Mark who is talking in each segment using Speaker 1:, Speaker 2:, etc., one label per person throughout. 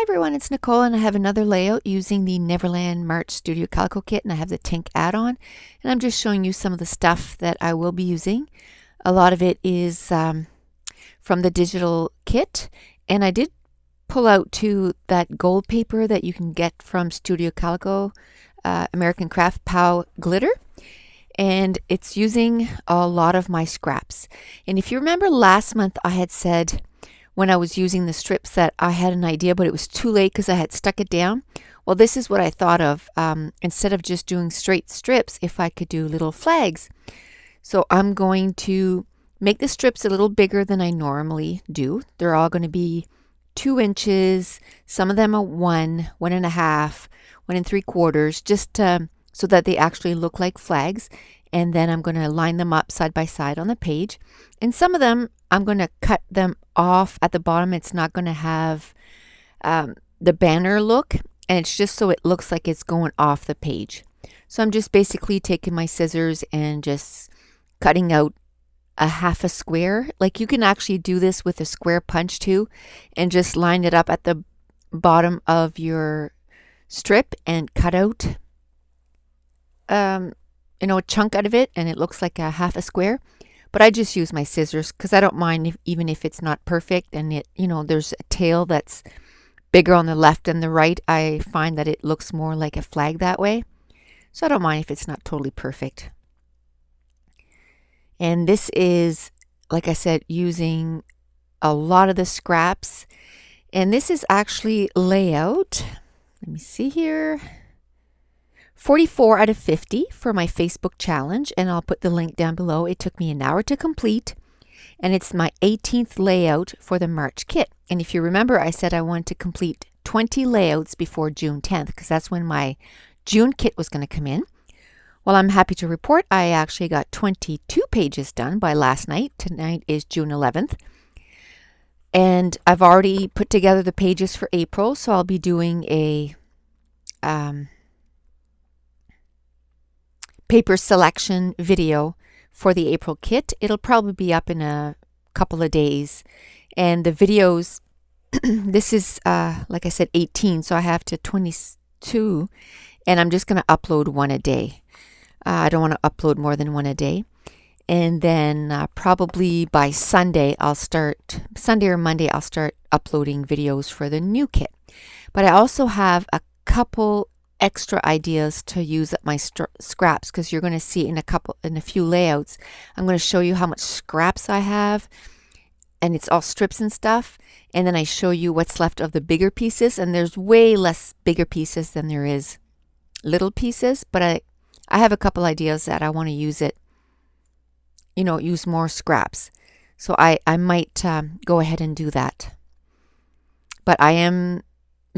Speaker 1: everyone, it's Nicole and I have another layout using the Neverland March Studio Calico kit, and I have the Tink add-on, and I'm just showing you some of the stuff that I will be using. A lot of it is from the digital kit, and I did pull out to that gold paper that you can get from Studio Calico, American Craft POW glitter, and it's using a lot of my scraps. And if you remember last month I had said when I was using the strips that I had an idea, but it was too late because I had stuck it down. Well, this is what I thought of. Instead of just doing straight strips, if I could do little flags. So I'm going to make the strips a little bigger than I normally do. They're all going to be 2 inches. Some of them are 1, 1.5, 1 3/4, just so that they actually look like flags. And then I'm going to line them up side by side on the page. And some of them, I'm going to cut them off at the bottom. It's not going to have the banner look, and it's just so it looks like it's going off the page. So I'm just basically taking my scissors and just cutting out a half a square. Like, you can actually do this with a square punch too, and just line it up at the bottom of your strip and cut out a chunk out of it, and it looks like a half a square. But I just use my scissors because I don't mind even if it's not perfect, and there's a tail that's bigger on the left than the right. I find that it looks more like a flag that way, so I don't mind if it's not totally perfect. And this is, like I said, using a lot of the scraps, and this is actually layout, let me see here, 44 out of 50 for my Facebook challenge, and I'll put the link down below. It took me an hour to complete, and it's my 18th layout for the March kit. And if you remember, I said I wanted to complete 20 layouts before June 10th because that's when my June kit was going to come in. Well, I'm happy to report I actually got 22 pages done by last night. Tonight is June 11th. And I've already put together the pages for April, so I'll be doing a paper selection video for the April kit. It'll probably be up in a couple of days. And the videos, this is, like I said, 18, so I have to 22, and I'm just going to upload one a day. I don't want to upload more than one a day. And then probably by Sunday or Monday, I'll start uploading videos for the new kit. But I also have a couple extra ideas to use up my scraps, because you're going to see in a few layouts, I'm going to show you how much scraps I have, and it's all strips and stuff, and then I show you what's left of the bigger pieces, and there's way less bigger pieces than there is little pieces. But I have a couple ideas that I want to use use more scraps, so I might go ahead and do that. But I am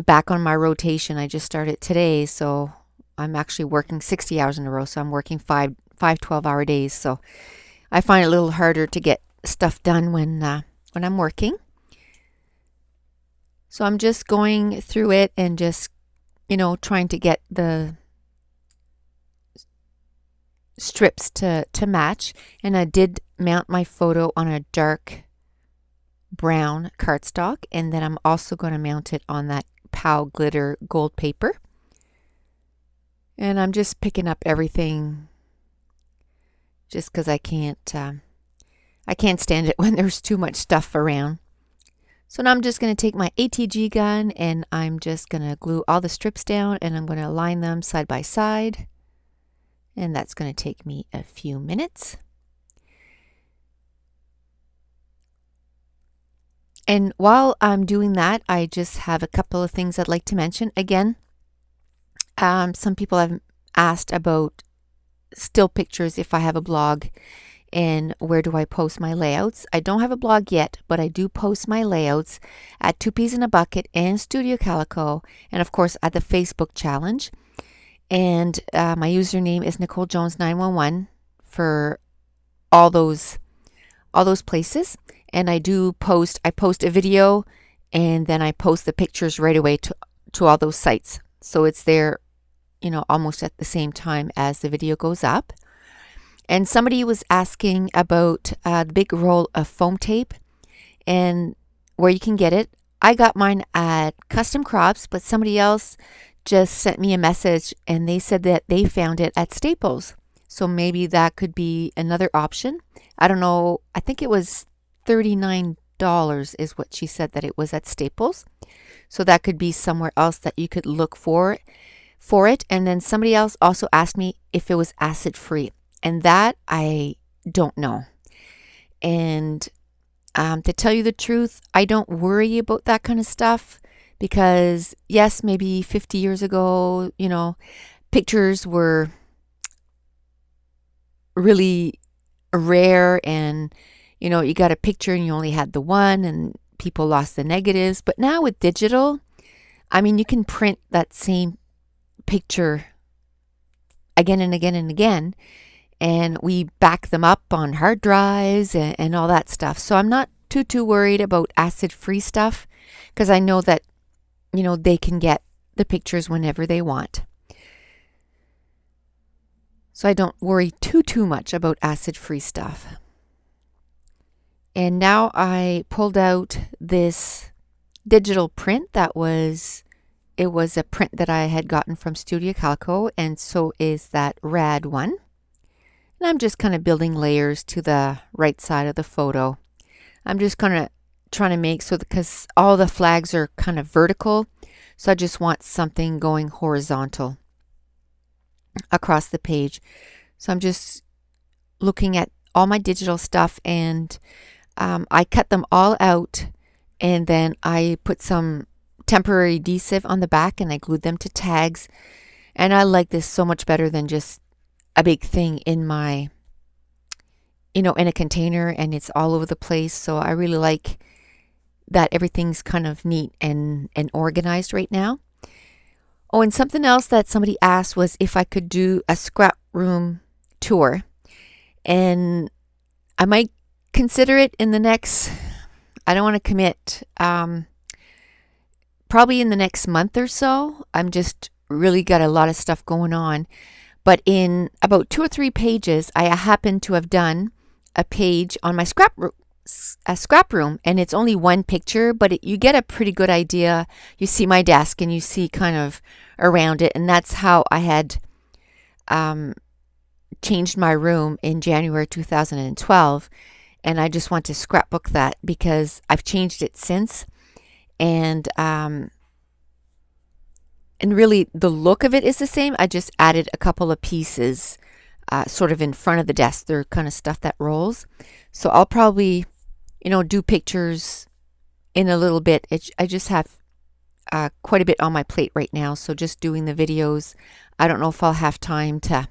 Speaker 1: back on my rotation. I just started today, so I'm actually working 60 hours in a row. So I'm working five 12-hour days. So I find it a little harder to get stuff done when I'm working. So I'm just going through it and just trying to get the strips to match. And I did mount my photo on a dark brown cardstock, and then I'm also going to mount it on that POW glitter gold paper. And I'm just picking up everything just because I can't stand it when there's too much stuff around. So now I'm just going to take my ATG gun, and I'm just going to glue all the strips down, and I'm going to line them side by side, and that's going to take me a few minutes. And while I'm doing that, I just have a couple of things I'd like to mention. Again, some people have asked about still pictures, if I have a blog, and where do I post my layouts. I don't have a blog yet, but I do post my layouts at 2 Peas in a Bucket and Studio Calico, and of course at the Facebook challenge. And my username is Nicole Jones 911 for all those places. And I post a video, and then I post the pictures right away to all those sites. So it's there, almost at the same time as the video goes up. And somebody was asking about the big roll of foam tape and where you can get it. I got mine at Custom Crops, but somebody else just sent me a message and they said that they found it at Staples. So maybe that could be another option. I don't know. I think it was $39 is what she said that it was at Staples. So that could be somewhere else that you could look for it. And then somebody else also asked me if it was acid free. And that I don't know. And to tell you the truth, I don't worry about that kind of stuff because, yes, maybe 50 years ago, pictures were really rare and, you got a picture and you only had the one and people lost the negatives. But now with digital, I mean, you can print that same picture again and again and again. And we back them up on hard drives and all that stuff. So I'm not too worried about acid-free stuff because I know that, they can get the pictures whenever they want. So I don't worry too much about acid-free stuff. And now I pulled out this digital print it was a print that I had gotten from Studio Calico, and so is that rad one. And I'm just kind of building layers to the right side of the photo. I'm just kind of trying to make because all the flags are kind of vertical. So I just want something going horizontal across the page. So I'm just looking at all my digital stuff and I cut them all out and then I put some temporary adhesive on the back and I glued them to tags. And I like this so much better than just a big thing in my, in a container and it's all over the place. So I really like that everything's kind of neat and organized right now. Oh, and something else that somebody asked was if I could do a scrap room tour. And I might consider it in the next, I don't want to commit, probably in the next month or so. I'm just really got a lot of stuff going on. But in about 2 or 3 pages, I happen to have done a page on my scrap room, and it's only one picture, but you get a pretty good idea. You see my desk, and you see kind of around it, and that's how I had changed my room in January 2012, and I just want to scrapbook that because I've changed it since, and really, the look of it is the same. I just added a couple of pieces sort of in front of the desk. They're kind of stuff that rolls. So I'll probably, do pictures in a little bit. I just have quite a bit on my plate right now. So just doing the videos, I don't know if I'll have time to,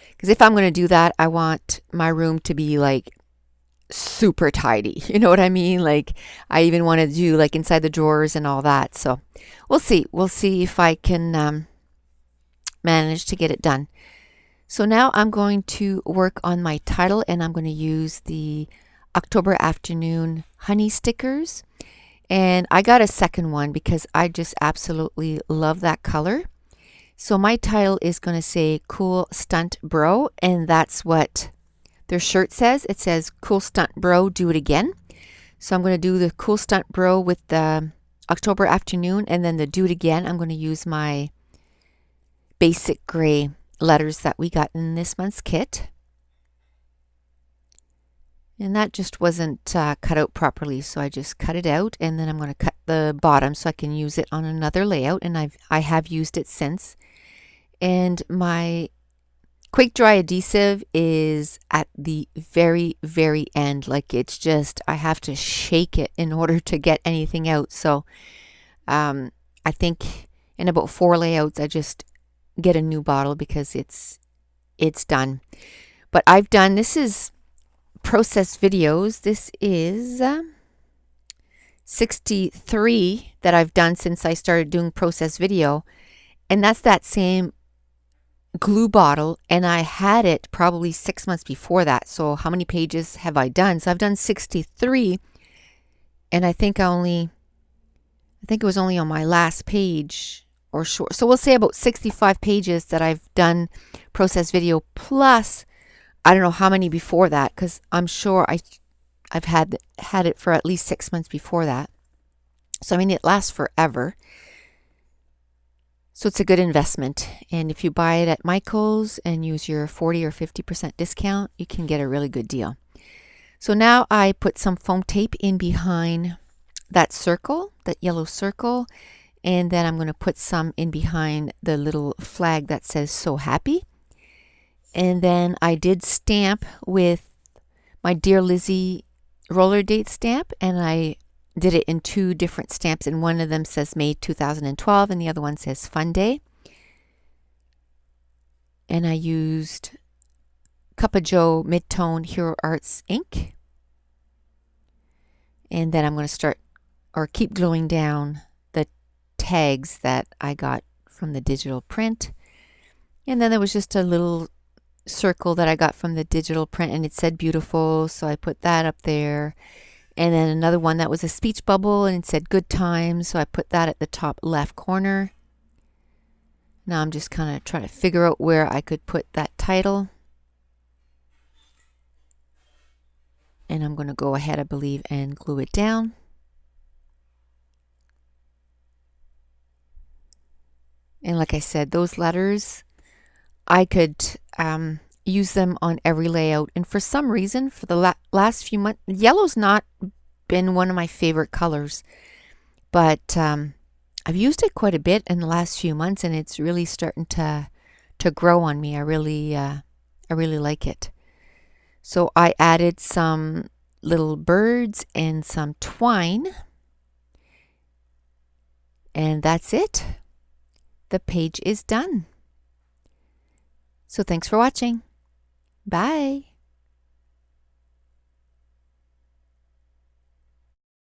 Speaker 1: because if I'm going to do that, I want my room to be like super tidy. You know what I mean? Like I even want to do like inside the drawers and all that. So we'll see. We'll see if I can manage to get it done. So now I'm going to work on my title and I'm going to use the October Afternoon honey stickers. And I got a second one because I just absolutely love that color. So my title is going to say Cool Stunt Bro, and that's what their shirt says. It says Cool Stunt Bro, do it again. So I'm going to do the Cool Stunt Bro with the October Afternoon, and then the do it again. I'm going to use my basic gray letters that we got in this month's kit. And that just wasn't cut out properly, so I just cut it out, and then I'm going to cut the bottom so I can use it on another layout, and I have used it since. And my quick dry adhesive is at the very end. Like it's just, I have to shake it in order to get anything out. So I think in about 4 layouts I just get a new bottle because it's done. But I've done, this is process videos. This is 63 that I've done since I started doing process video, and that's that same glue bottle, and I had it probably 6 months before that. So how many pages have I done? So I've done 63, and I think it was only on my last page or short. So we'll say about 65 pages that I've done process video, plus I don't know how many before that, because I'm sure I've had it for at least 6 months before that. So I mean, it lasts forever. So it's a good investment. And if you buy it at Michael's and use your 40 or 50% discount, you can get a really good deal. So now I put some foam tape in behind that circle, that yellow circle, and then I'm going to put some in behind the little flag that says "So Happy." And then I did stamp with my Dear Lizzie roller date stamp, and I did it in 2 different stamps, and one of them says May 2012 and the other one says Fun Day. And I used Cup of Joe Mid-Tone Hero Arts ink. And then I'm going to start or keep gluing down the tags that I got from the digital print. And then there was just a little circle that I got from the digital print, and it said beautiful, so I put that up there. And then another one that was a speech bubble and it said good times, so I put that at the top left corner. Now I'm just kind of trying to figure out where I could put that title. And I'm going to go ahead, I believe, and glue it down. And like I said, those letters, I could use them on every layout. And for some reason, for the last few months, yellow's not been one of my favorite colors. But I've used it quite a bit in the last few months, and it's really starting to grow on me. I really like it. So I added some little birds and some twine. And that's it. The page is done. So thanks for watching. Bye.